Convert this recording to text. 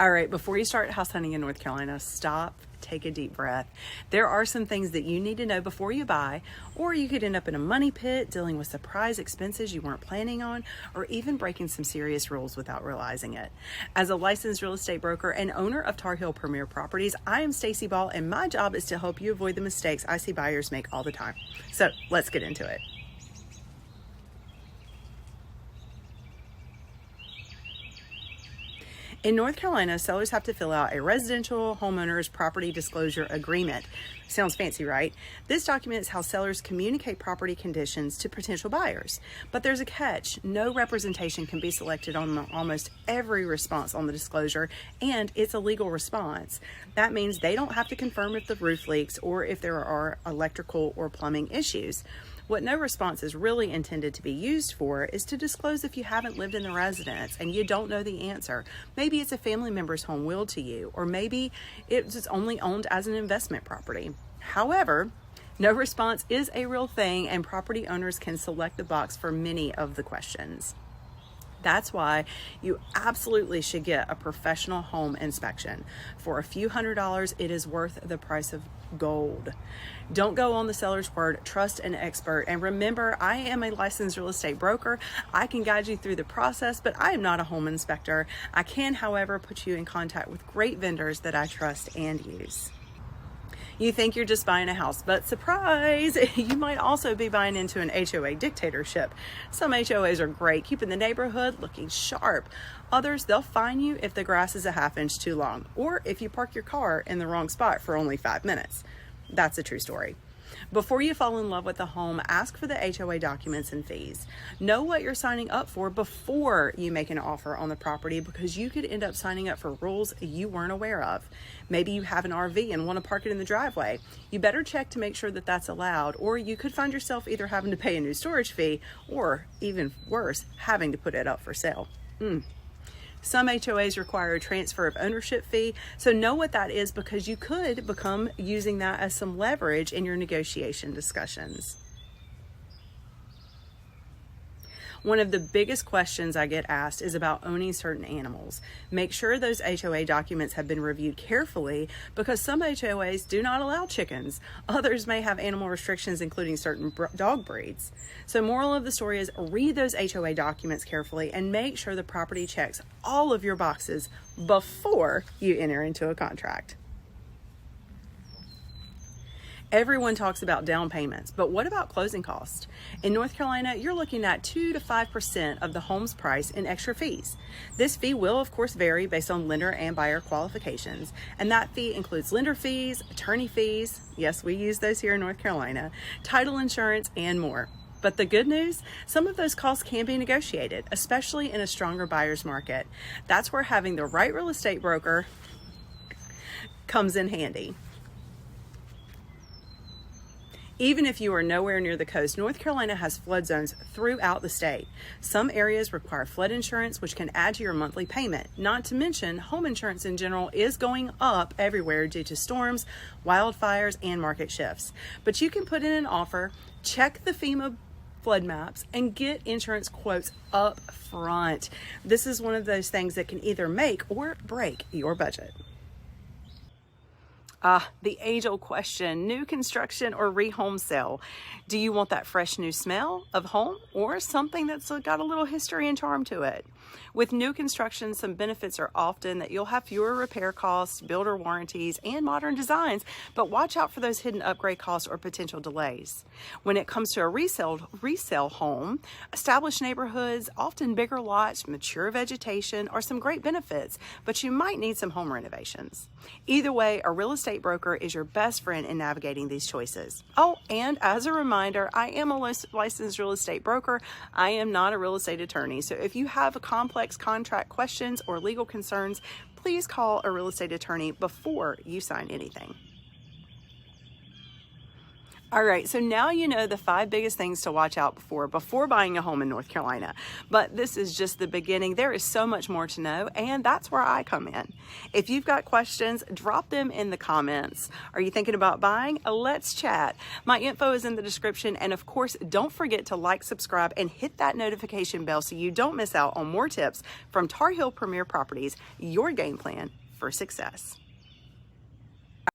All right, before you start house hunting in North Carolina, stop, take a deep breath. There are some things that you need to know before you buy, or you could end up in a money pit dealing with surprise expenses you weren't planning on, or even breaking some serious rules without realizing it. As a licensed real estate broker and owner of Tar Heel Premier Properties, I am Stacy Ball, and my job is to help you avoid the mistakes I see buyers make all the time. So let's get into it. In North Carolina, sellers have to fill out a residential homeowner's property disclosure agreement. Sounds fancy, right? This document is how sellers communicate property conditions to potential buyers. But there's a catch. No representation can be selected on almost every response on the disclosure, and it's a legal response. That means they don't have to confirm if the roof leaks or if there are electrical or plumbing issues. What no response is really intended to be used for is to disclose if you haven't lived in the residence and you don't know the answer. Maybe it's a family member's home willed to you, or maybe it's only owned as an investment property. However, no response is a real thing, and property owners can select the box for many of the questions. That's why you absolutely should get a professional home inspection. For a few $100s, it is worth the price of gold. Don't go on the seller's word, trust an expert. And remember, I am a licensed real estate broker. I can guide you through the process, but I am not a home inspector. I can, however, put you in contact with great vendors that I trust and use. You think you're just buying a house, but surprise, you might also be buying into an HOA dictatorship. Some HOAs are great, keeping the neighborhood looking sharp. Others, they'll fine you if the grass is a ½ inch too long, or if you park your car in the wrong spot for only 5 minutes. That's a true story. Before you fall in love with the home, ask for the HOA documents and fees. Know what you're signing up for before you make an offer on the property, because you could end up signing up for rules you weren't aware of. Maybe you have an RV and want to park it in the driveway. You better check to make sure that that's allowed, or you could find yourself either having to pay a new storage fee or, even worse, having to put it up for sale. Some HOAs require a transfer of ownership fee, so know what that is, because you could become using that as some leverage in your negotiation discussions. One of the biggest questions I get asked is about owning certain animals. Make sure those HOA documents have been reviewed carefully, because some HOAs do not allow chickens. Others may have animal restrictions, including certain dog breeds. So moral of the story is, read those HOA documents carefully and make sure the property checks all of your boxes before you enter into a contract. Everyone talks about down payments, but what about closing costs? In North Carolina, you're looking at 2 to 5% of the home's price in extra fees. This fee will, of course, vary based on lender and buyer qualifications, and that fee includes lender fees, attorney fees, yes, we use those here in North Carolina, title insurance, and more. But the good news, some of those costs can be negotiated, especially in a stronger buyer's market. That's where having the right real estate broker comes in handy. Even if you are nowhere near the coast, North Carolina has flood zones throughout the state. Some areas require flood insurance, which can add to your monthly payment. Not to mention, home insurance in general is going up everywhere due to storms, wildfires, and market shifts. But you can put in an offer, check the FEMA flood maps, and get insurance quotes up front. This is one of those things that can either make or break your budget. The age-old question, new construction or rehome sale? Do you want that fresh new smell of home, or something that's got a little history and charm to it? With new construction, some benefits are often that you'll have fewer repair costs, builder warranties, and modern designs, but watch out for those hidden upgrade costs or potential delays. When it comes to a resale home, established neighborhoods, often bigger lots, mature vegetation are some great benefits, but you might need some home renovations. Either way, a real estate broker is your best friend in navigating these choices. Oh, and as a reminder, I am a licensed real estate broker. I am not a real estate attorney. So if you have complex contract questions or legal concerns, please call a real estate attorney before you sign anything. All right, so now you know the 5 biggest things to watch out for before buying a home in North Carolina. But this is just the beginning. There is so much more to know, and that's where I come in. If you've got questions, drop them in the comments. Are you thinking about buying? Let's chat. My info is in the description, and of course, don't forget to like, subscribe, and hit that notification bell so you don't miss out on more tips from Tar Heel Premier Properties, your game plan for success.